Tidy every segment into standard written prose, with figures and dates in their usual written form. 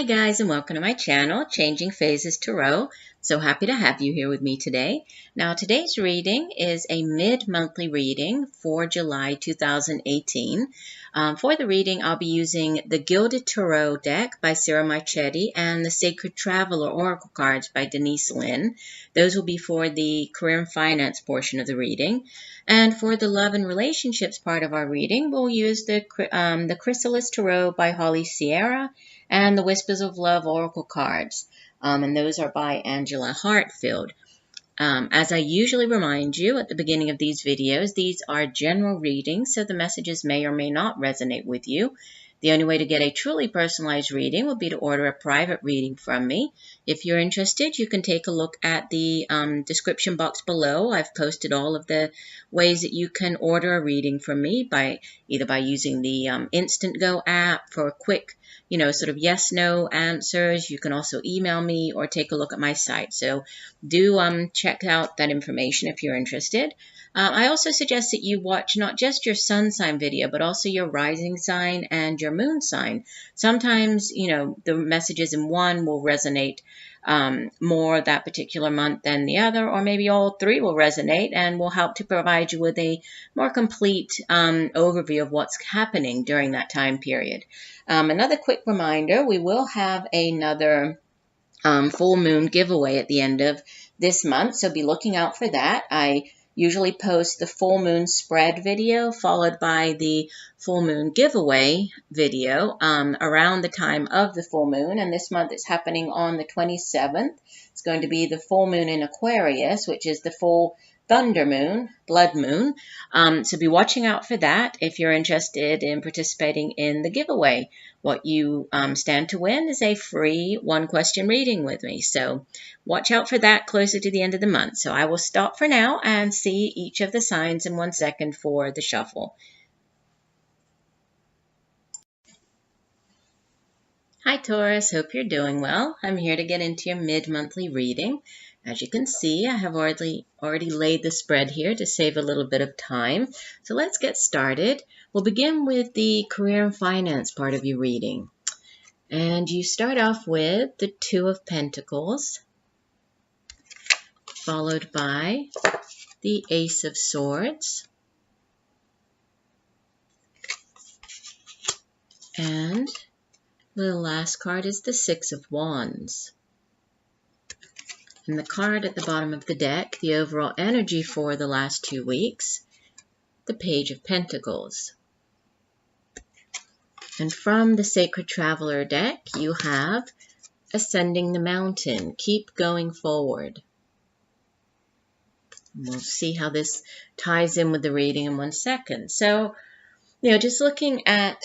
Hi guys, and welcome to my channel, Changing Phases Tarot. So happy to have you here with me today. Now today's reading is a mid-monthly reading for July 2018. For the reading, I'll be using the Gilded Tarot deck by Sarah Marchetti and the Sacred Traveler Oracle cards by Denise Linn. Those will be for the career and finance portion of the reading. And for the love and relationships part of our reading, we'll use the Chrysalis Tarot by Holly Sierra and the Whispers of Love Oracle cards, and those are by Angela Hartfield. As I usually remind you at the beginning of these videos, these are general readings, so the messages may or may not resonate with you. The only way to get a truly personalized reading will be to order a private reading from me. If you're interested, you can take a look at the description box below. I've posted all of the ways that you can order a reading from me either by using the INSTANTGO app for quick, sort of yes/no answers. You can also email me or take a look at my site. So do check out that information if you're interested. I also suggest that you watch not just your sun sign video, but also your rising sign and your moon sign. Sometimes, the messages in one will resonate more that particular month than the other, or maybe all three will resonate and will help to provide you with a more complete overview of what's happening during that time period. Another quick reminder, we will have another full moon giveaway at the end of this month, so be looking out for that. I usually post the full moon spread video followed by the full moon giveaway video around the time of the full moon, and this month it's happening on the 27th. It's going to be the full moon in Aquarius, which is the full thunder moon, blood moon. So be watching out for that if you're interested in participating in the giveaway. What you stand to win is a free one-question reading with me. So watch out for that closer to the end of the month. So I will stop for now and see each of the signs in 1 second for the shuffle. Hi Taurus, hope you're doing well. I'm here to get into your mid-monthly reading. As you can see, I have already laid the spread here to save a little bit of time. So let's get started. We'll begin with the career and finance part of your reading. And you start off with the Two of Pentacles, followed by the Ace of Swords, and the last card is the Six of Wands. And the card at the bottom of the deck, the overall energy for the last 2 weeks, the Page of Pentacles. And from the Sacred Traveler deck, you have Ascending the Mountain. Keep going forward. And we'll see how this ties in with the reading in 1 second. So, just looking at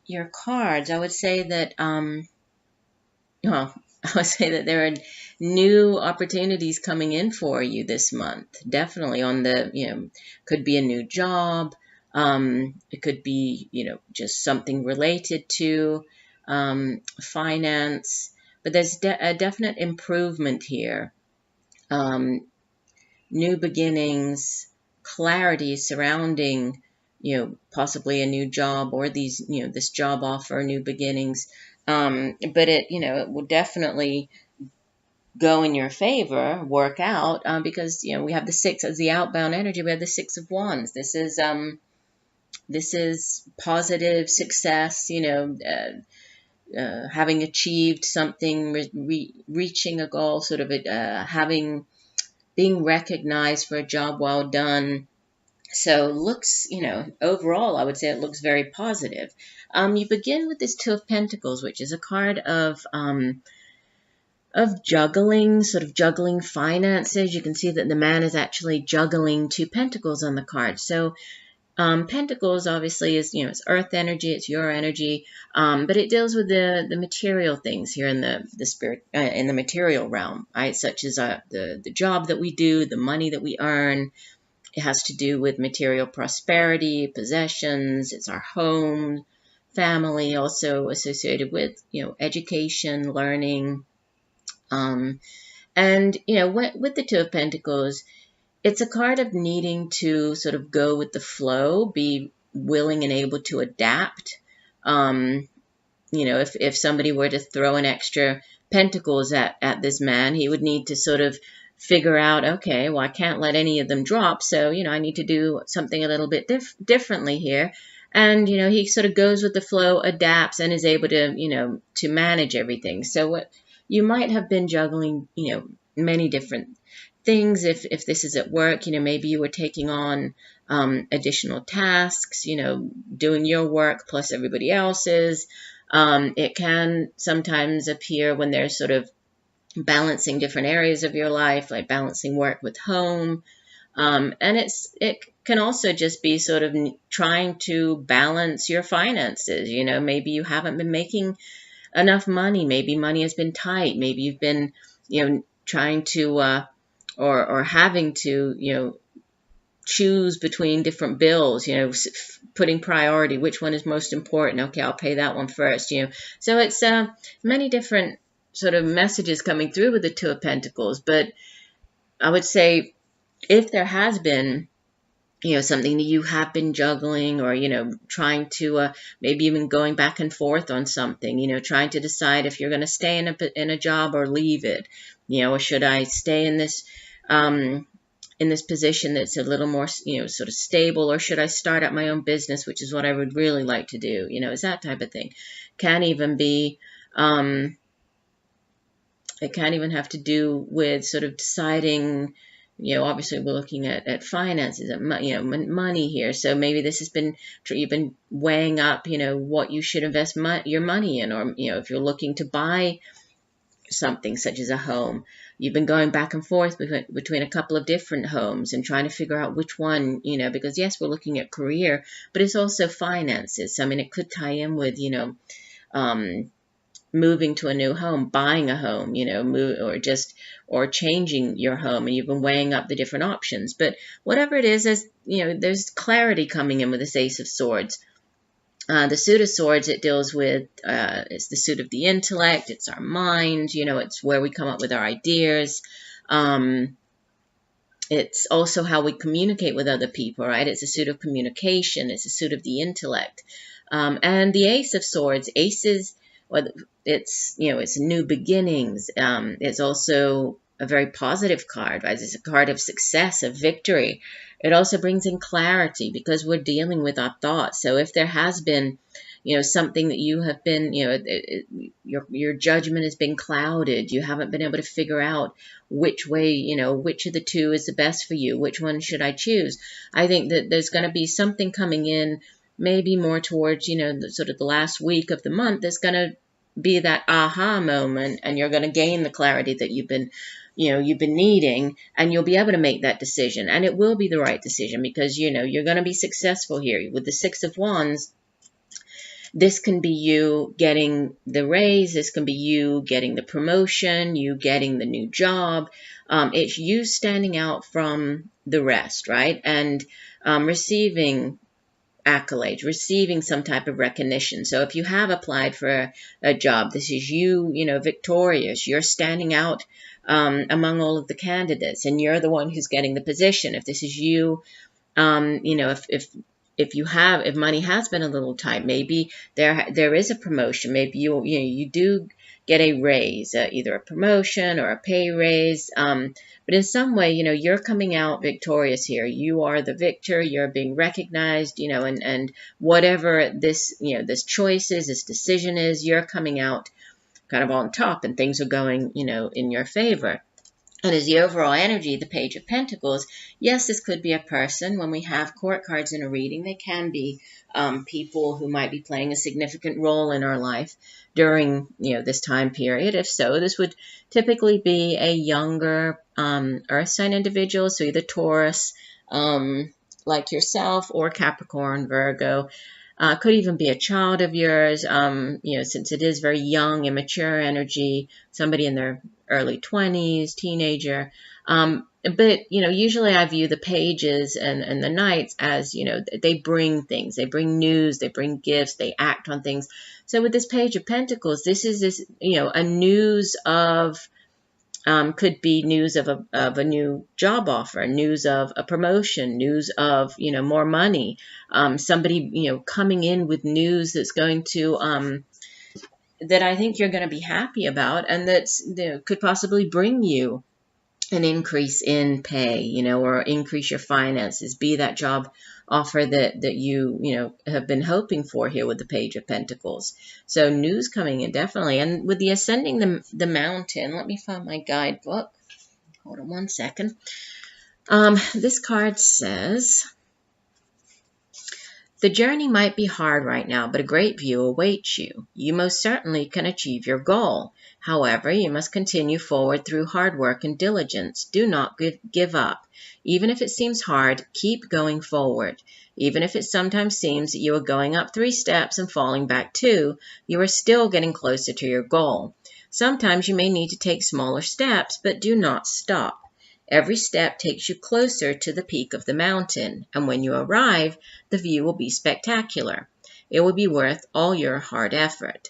your cards, I would say that, there are new opportunities coming in for you this month. Definitely on the, could be a new job. It could be, just something related to finance. But there's a definite improvement here. New beginnings, clarity surrounding, possibly a new job or these, this job offer, new beginnings. But it will definitely go in your favor, work out, because, we have the Six as the outbound energy. We have the Six of Wands. This is positive success, having achieved something, reaching a goal, sort of being recognized for a job well done. So looks, overall, I would say it looks very positive. You begin with this Two of Pentacles, which is a card of juggling, sort of juggling finances. You can see that the man is actually juggling 2 pentacles on the card. So Pentacles obviously is, it's earth energy, it's your energy, but it deals with the material things here in the spirit, in the material realm, right? Such as the job that we do, the money that we earn. It has to do with material prosperity, possessions. It's our home, family, also associated with, education, learning. And, with the Two of Pentacles, it's a card of needing to sort of go with the flow, be willing and able to adapt, if somebody were to throw an extra pentacles at this man, he would need to sort of figure out, okay, well, I can't let any of them drop, so, I need to do something a little bit differently here. And, he sort of goes with the flow, adapts, and is able to, to manage everything. So what you might have been juggling, many different things. If this is at work, maybe you were taking on additional tasks, doing your work plus everybody else's. It can sometimes appear when there's sort of balancing different areas of your life, like balancing work with home. And it can also just be sort of trying to balance your finances. Maybe you haven't been making enough money. Maybe money has been tight. Maybe you've been, trying to or having to, choose between different bills, putting priority, which one is most important. Okay, I'll pay that one first, So it's many different sort of messages coming through with the Two of Pentacles. But I would say if there has been, something that you have been juggling, or, trying to maybe even going back and forth on something, trying to decide if you're going to stay in a job or leave it, or should I stay in this position that's a little more, sort of stable, or should I start up my own business, which is what I would really like to do, is that type of thing. Can even be, it can't even have to do with sort of deciding, obviously we're looking at finances, at money here. So maybe this has been, you've been weighing up, what you should invest your money in, or, if you're looking to buy something such as a home, you've been going back and forth between a couple of different homes and trying to figure out which one, because yes, we're looking at career, but it's also finances. So, I mean, it could tie in with, moving to a new home, buying a home, or changing your home, and you've been weighing up the different options. But whatever it is, there's clarity coming in with this Ace of Swords. The Suit of Swords, it deals with, it's the suit of the intellect, it's our mind, it's where we come up with our ideas. It's also how we communicate with other people, right? It's a suit of communication, it's a suit of the intellect. And the Ace of Swords, aces, well, it's new beginnings. It's also a very positive card, right? It's a card of success, of victory. It also brings in clarity because we're dealing with our thoughts. So if there has been, something that you have been, your judgment has been clouded, you haven't been able to figure out which way, which of the two is the best for you, which one should I choose? I think that there's going to be something coming in, maybe more towards, sort of the last week of the month, that's going to be that aha moment, and you're going to gain the clarity that you've been needing, and you'll be able to make that decision, and it will be the right decision because, you're going to be successful here. With the Six of Wands, this can be you getting the raise, this can be you getting the promotion, you getting the new job. It's you standing out from the rest, right? And receiving accolades, receiving some type of recognition. So if you have applied for a job, this is you, victorious. You're standing out among all of the candidates, and you're the one who's getting the position. If this is you, if money has been a little tight, maybe there is a promotion. Maybe you do get a raise, either a promotion or a pay raise. But in some way, you're coming out victorious here. You are the victor. You're being recognized, and whatever this, this choice is, this decision is, you're coming out kind of on top, and things are going, in your favor. And as the overall energy, the Page of Pentacles, yes, this could be a person. When we have court cards in a reading, they can be people who might be playing a significant role in our life during, this time period. If so, this would typically be a younger earth sign individual, so either Taurus, like yourself, or Capricorn, Virgo. Could even be a child of yours, since it is very young, immature energy, somebody in their early 20s, teenager. But, usually I view the pages and the knights as, they bring things, they bring news, they bring gifts, they act on things. So with this Page of Pentacles, this is a news of, could be news of a new job offer, news of a promotion, news of, more money, somebody, coming in with news that's going to, that I think you're going to be happy about, and that could possibly bring you an increase in pay, or increase your finances, be that job offer that you have been hoping for here with the Page of Pentacles. So news coming in, definitely. And with the ascending the mountain, let me find my guidebook. Hold on one second. This card says, the journey might be hard right now, but a great view awaits you. You most certainly can achieve your goal. However, you must continue forward through hard work and diligence. Do not give up. Even if it seems hard, keep going forward. Even if it sometimes seems that you are going up 3 steps and falling back 2, you are still getting closer to your goal. Sometimes you may need to take smaller steps, but do not stop. Every step takes you closer to the peak of the mountain, and when you arrive, the view will be spectacular. It will be worth all your hard effort.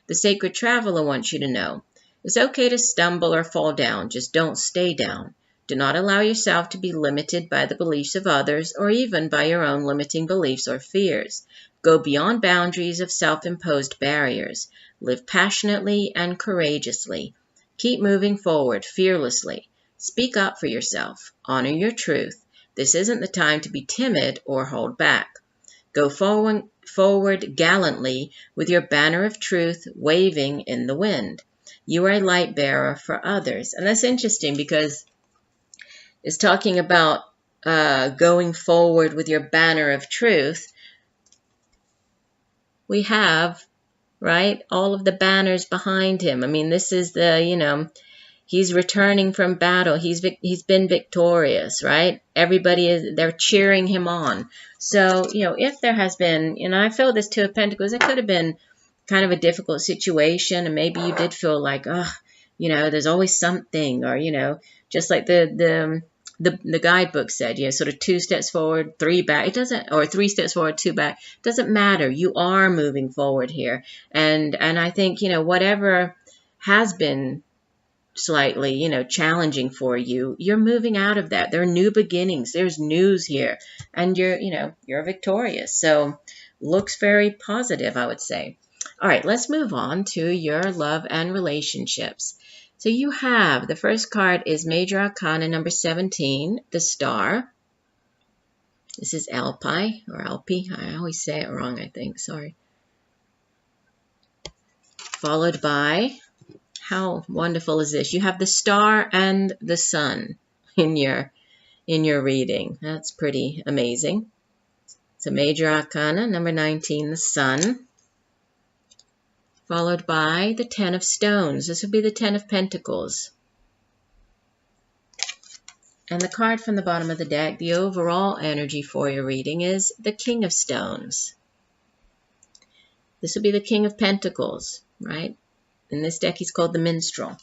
The sacred traveler wants you to know, it's okay to stumble or fall down, just don't stay down. Do not allow yourself to be limited by the beliefs of others or even by your own limiting beliefs or fears. Go beyond boundaries of self-imposed barriers. Live passionately and courageously. Keep moving forward fearlessly. Speak up for yourself. Honor your truth. This isn't the time to be timid or hold back. Go forward gallantly with your banner of truth waving in the wind. You are a light bearer for others. And that's interesting because it's talking about going forward with your banner of truth. We have, right, all of the banners behind him. I mean, this is the, he's returning from battle. He's been victorious, right? They're cheering him on. So, if there has been, I feel this Two of Pentacles, it could have been kind of a difficult situation, and maybe you did feel like, there's always something, or, just like the guidebook said, sort of 2 steps forward, 3 back. It doesn't, or 3 steps forward, 2 back. It doesn't matter. You are moving forward here, and I think whatever has been slightly, challenging for you, you're moving out of that. There are new beginnings. There's news here, and you're victorious. So looks very positive, I would say. All right, let's move on to your love and relationships. So you have, the first card is Major Arcana number 17, the Star. This is Alpi, or Alpi. I always say it wrong, I think. Sorry. Followed by, how wonderful is this? You have the Star and the Sun in your reading. That's pretty amazing. So Major Arcana number 19, the Sun. Followed by the 10 of Stones. This would be the 10 of Pentacles. And the card from the bottom of the deck, the overall energy for your reading is the King of Stones. This would be the King of Pentacles, right? In this deck, he's called the Minstrel.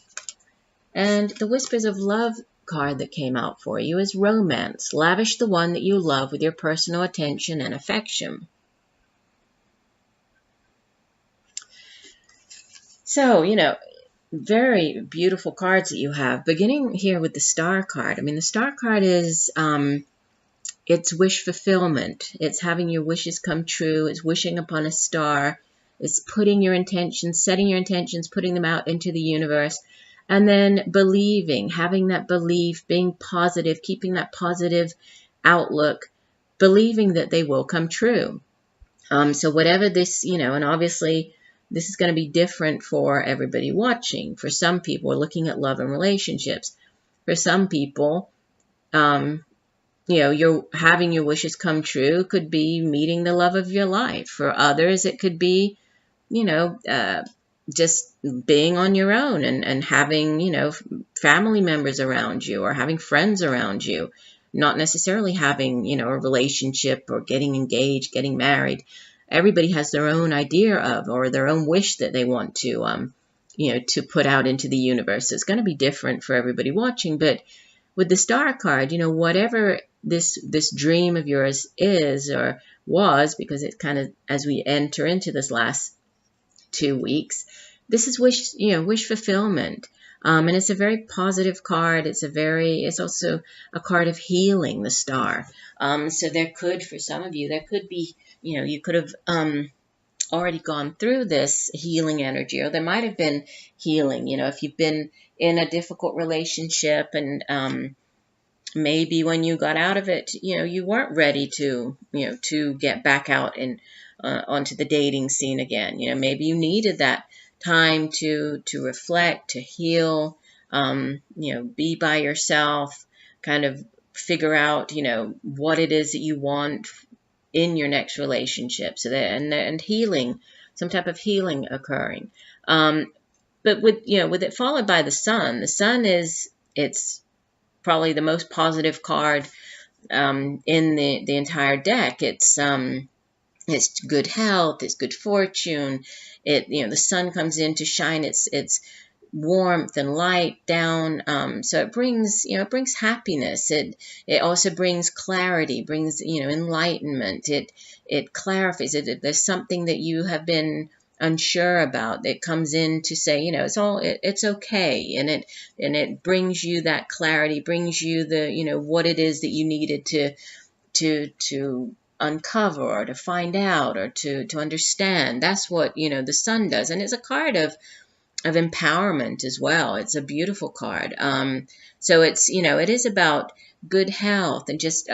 And the Whispers of Love card that came out for you is Romance. Lavish the one that you love with your personal attention and affection. So, very beautiful cards that you have. Beginning here with the Star card. I mean, the Star card is, it's wish fulfillment. It's having your wishes come true. It's wishing upon a star. It's putting your intentions, setting your intentions, putting them out into the universe. And then believing, having that belief, being positive, keeping that positive outlook, believing that they will come true. So whatever this, and obviously this is going to be different for everybody watching. For some people, we're looking at love and relationships. For some people, you're having your wishes come true. Could be meeting the love of your life. For others, it could be, just being on your own and having, family members around you or having friends around you. Not necessarily having, a relationship or getting engaged, getting married. Everybody has their own idea of, or their own wish that they want to, to put out into the universe. So it's going to be different for everybody watching. But with the Star card, whatever this dream of yours is or was, because it's kind of, as we enter into this last 2 weeks, this is wish fulfillment. And it's a very positive card. It's also a card of healing, the Star. So there could, for some of you, there could be, you could have already gone through this healing energy, or there might have been healing. If you've been in a difficult relationship, and maybe when you got out of it, you weren't ready to get back out and onto the dating scene again. Maybe you needed that time to reflect, to heal, be by yourself, kind of figure out, what it is that you want in your next relationship. So that, and healing, some type of healing occurring. But with it followed by the sun it's probably the most positive card in the entire deck. It's good health, it's good fortune. The sun comes in to shine its warmth and light down. So it brings happiness. It also brings clarity, brings enlightenment. It clarifies it. If there's something that you have been unsure about, it comes in to say, it's okay, and it brings you that clarity, brings you the what it is that you needed to uncover, or to find out, or to understand. That's what the sun does. And it's a card of empowerment as well. It's a beautiful card. So it's it is about good health and just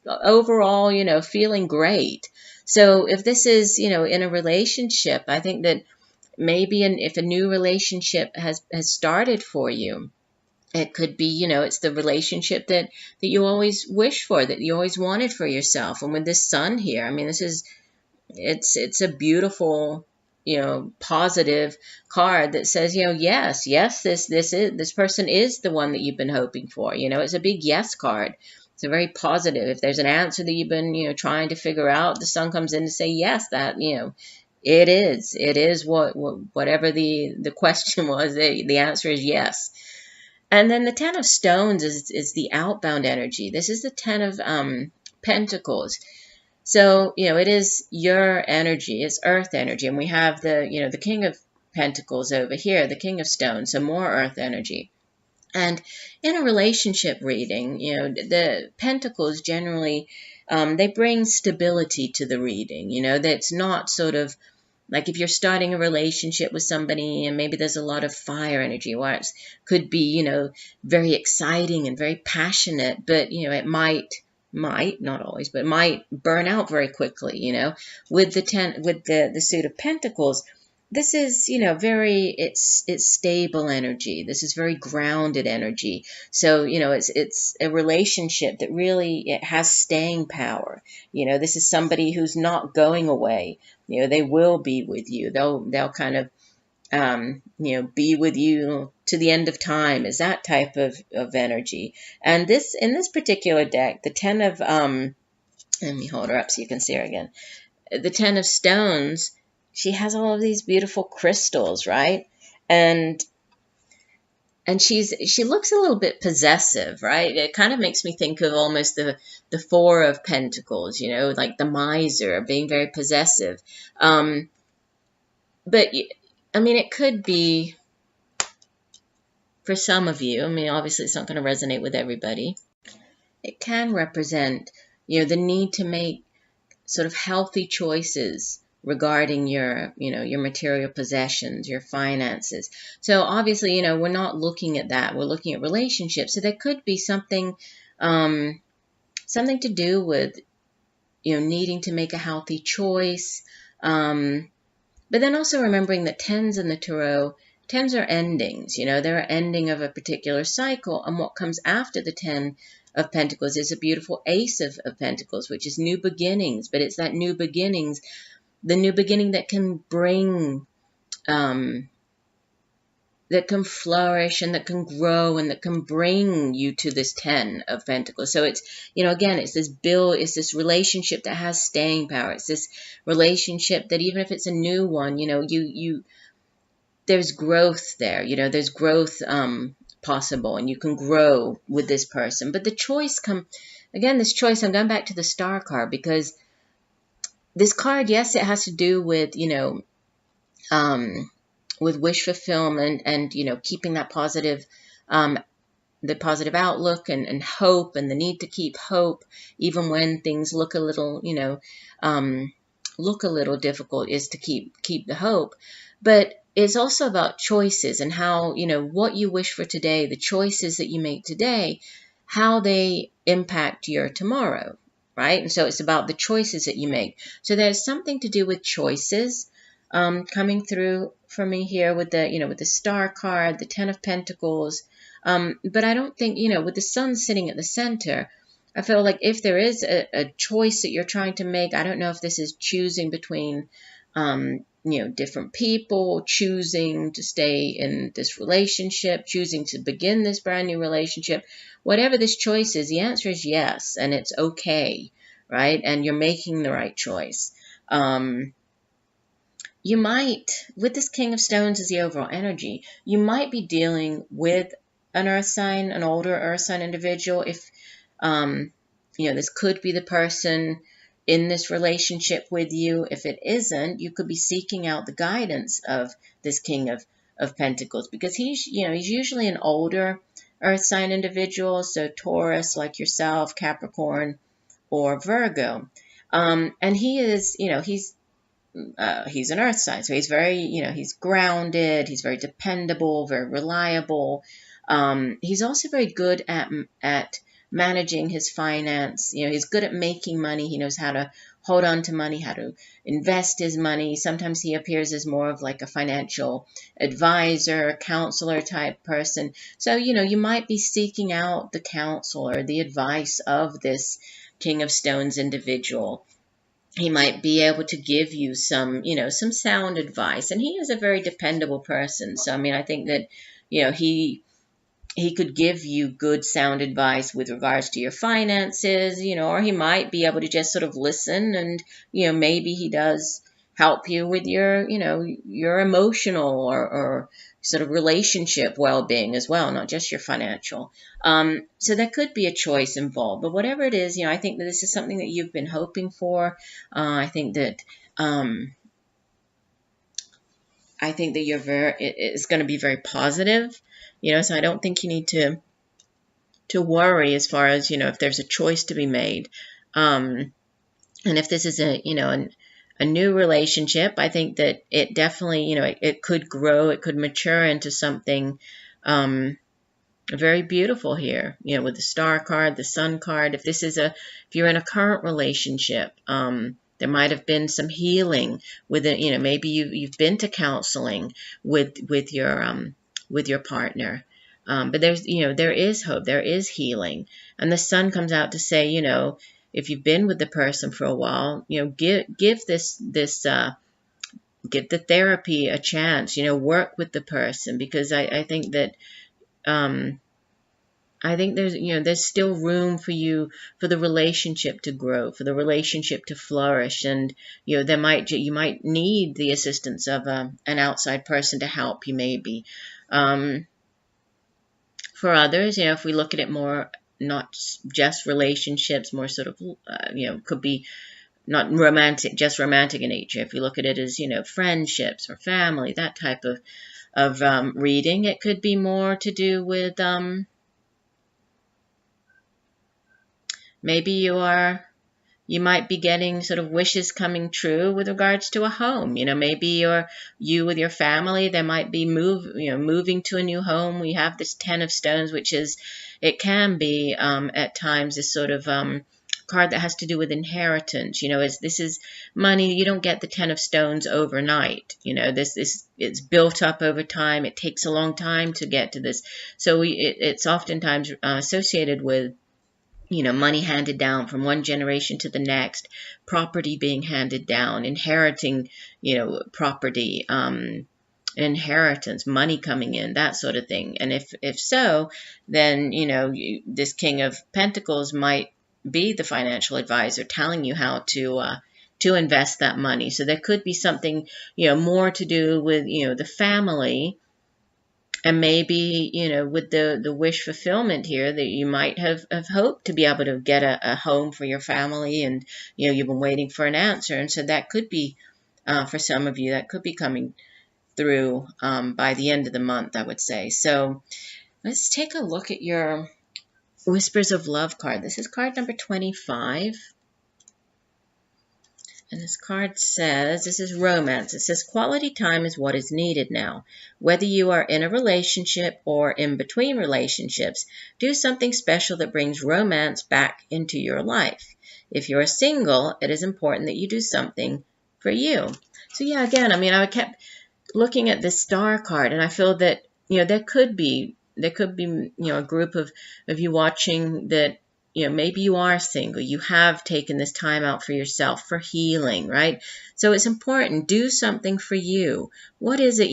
overall feeling great. So if this is in a relationship, I think that maybe if a new relationship has started for you, it could be it's the relationship that you always wished for, that you always wanted for yourself. And with this sun here, I mean, it's a beautiful positive card that says, yes, this person is the one that you've been hoping for. It's a big yes card. It's a very positive. If there's an answer that you've been trying to figure out, the sun comes in to say yes, that it is whatever the question was. The answer is yes. And then the Ten of Stones is the outbound energy. This is the Ten of Pentacles. So, it is your energy, it's earth energy. And we have the King of Pentacles over here, the King of Stones, so more earth energy. And in a relationship reading, the Pentacles generally, they bring stability to the reading. That's not sort of like if you're starting a relationship with somebody and maybe there's a lot of fire energy, or it could be, very exciting and very passionate, but, it might, not always, but might burn out very quickly, With the Suit of Pentacles, this is, it's stable energy. This is very grounded energy. So, it's a relationship that really, it has staying power. This is somebody who's not going away. They will be with you. They'll kind of, be with you to the end of time, is that type of energy. And in this particular deck, the Ten of, let me hold her up so you can see her again. The Ten of Stones, she has all of these beautiful crystals, right? And she looks a little bit possessive, right? It kind of makes me think of almost the Four of Pentacles, like the miser, being very possessive. But I mean, it could be for some of you. I mean, obviously it's not going to resonate with everybody. It can represent, the need to make sort of healthy choices regarding your material possessions, your finances. So obviously, we're not looking at that. We're looking at relationships. So there could be something to do with, needing to make a healthy choice. But then also remembering that tens in the tarot, tens are endings. They're an ending of a particular cycle. And what comes after the Ten of Pentacles is a beautiful Ace of Pentacles, which is new beginnings. But it's that new beginnings, the new beginning that can bring, that can flourish and that can grow and that can bring you to this Ten of Pentacles. So it's, again, it's this relationship that has staying power. It's this relationship that even if it's a new one, there's growth there. There's growth possible, and you can grow with this person. But the choice this choice, I'm going back to the Star card, because this card, yes, it has to do with, with wish fulfillment and, keeping that positive, the positive outlook and hope, and the need to keep hope even when things look a little, look a little difficult is to keep the hope. But it's also about choices and how, what you wish for today, the choices that you make today, how they impact your tomorrow, right? And so it's about the choices that you make. So there's something to do with choices coming through for me here with the Star card, the Ten of Pentacles. But I don't think, with the Sun sitting at the center, I feel like if there is a choice that you're trying to make, I don't know if this is choosing between, different people, choosing to stay in this relationship, choosing to begin this brand new relationship. Whatever this choice is, the answer is yes, and it's okay, right? And you're making the right choice. You might, with this King of Stones as the overall energy, you might be dealing with an earth sign, an older earth sign individual. If, this could be the person in this relationship with you. If it isn't, you could be seeking out the guidance of this King of Pentacles, because he's usually an older earth sign individual. So Taurus, like yourself, Capricorn, or Virgo. And he is, he's an earth sign, so he's very, he's grounded, he's very dependable, very reliable. He's also very good at managing his finance. He's good at making money. He knows how to hold on to money, how to invest his money. Sometimes he appears as more of like a financial advisor, counselor type person. So, you might be seeking out the counsel or the advice of this King of Stones individual. He might be able to give you some sound advice. And he is a very dependable person. So, I think that, he could give you good sound advice with regards to your finances, or he might be able to just sort of listen and, maybe he does help you with your, your emotional or sort of relationship well-being as well, not just your financial. So there could be a choice involved, but whatever it is, I think that this is something that you've been hoping for. I think that it's going to be very positive, so I don't think you need to worry as far as, if there's a choice to be made. And if this is a new relationship, I think that it definitely, it could grow, it could mature into something very beautiful here, with the Star card, the Sun card. If you're in a current relationship, there might have been some healing with it. Maybe you've been to counseling with your partner. But there is hope, there is healing. And the Sun comes out to say, if you've been with the person for a while, give the therapy a chance, work with the person, because I think that, there's still room for the relationship to grow, for the relationship to flourish. And, you might need the assistance of an outside person to help you maybe. For others, if we look at it more, not just relationships, more sort of, could be not romantic, just romantic in nature. If we look at it as, friendships or family, that type of reading, it could be more to do with, maybe you might be getting sort of wishes coming true with regards to a home. Maybe you with your family, there might be moving to a new home. We have this Ten of Stones, which it can be at times this sort of card that has to do with inheritance. This is money. You don't get the Ten of Stones overnight. It's built up over time. It takes a long time to get to this. So it's oftentimes associated with money handed down from one generation to the next, property being handed down, inheriting, property, inheritance, money coming in, that sort of thing. And if so, then, this King of Pentacles might be the financial advisor telling you how to invest that money. So there could be something, more to do with, the family. And maybe, with the wish fulfillment here, that you might have hoped to be able to get a home for your family, and, you've been waiting for an answer. And so that could be, for some of you, that could be coming through by the end of the month, I would say. So let's take a look at your Whispers of Love card. This is card number 25. And this card says, this is romance. It says, quality time is what is needed now. Whether you are in a relationship or in between relationships, do something special that brings romance back into your life. If you're single, it is important that you do something for you. So yeah, again, I mean, I kept looking at this star card, and I feel that, there could be, a group of you watching that, maybe you are single. You have taken this time out for yourself, for healing, right? So it's important. Do something for you. What is it,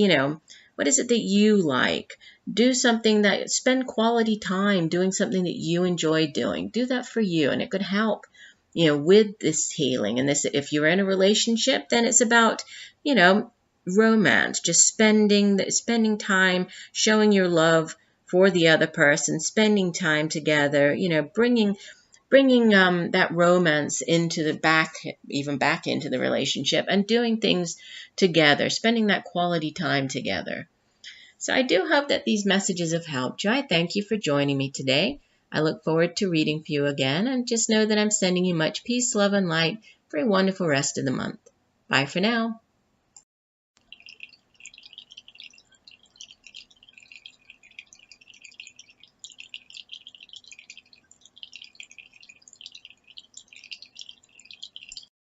what is it that you like? Do something that, spend quality time doing something that you enjoy doing. Do that for you, and it could help, with this healing. And this, if you're in a relationship, then it's about, romance, just spending time, showing your love for the other person, spending time together, bringing that romance into the back into the relationship, and doing things together, spending that quality time together. So I do hope that these messages have helped you. I thank you for joining me today. I look forward to reading for you again, and just know that I'm sending you much peace, love, and light for a wonderful rest of the month. Bye for now.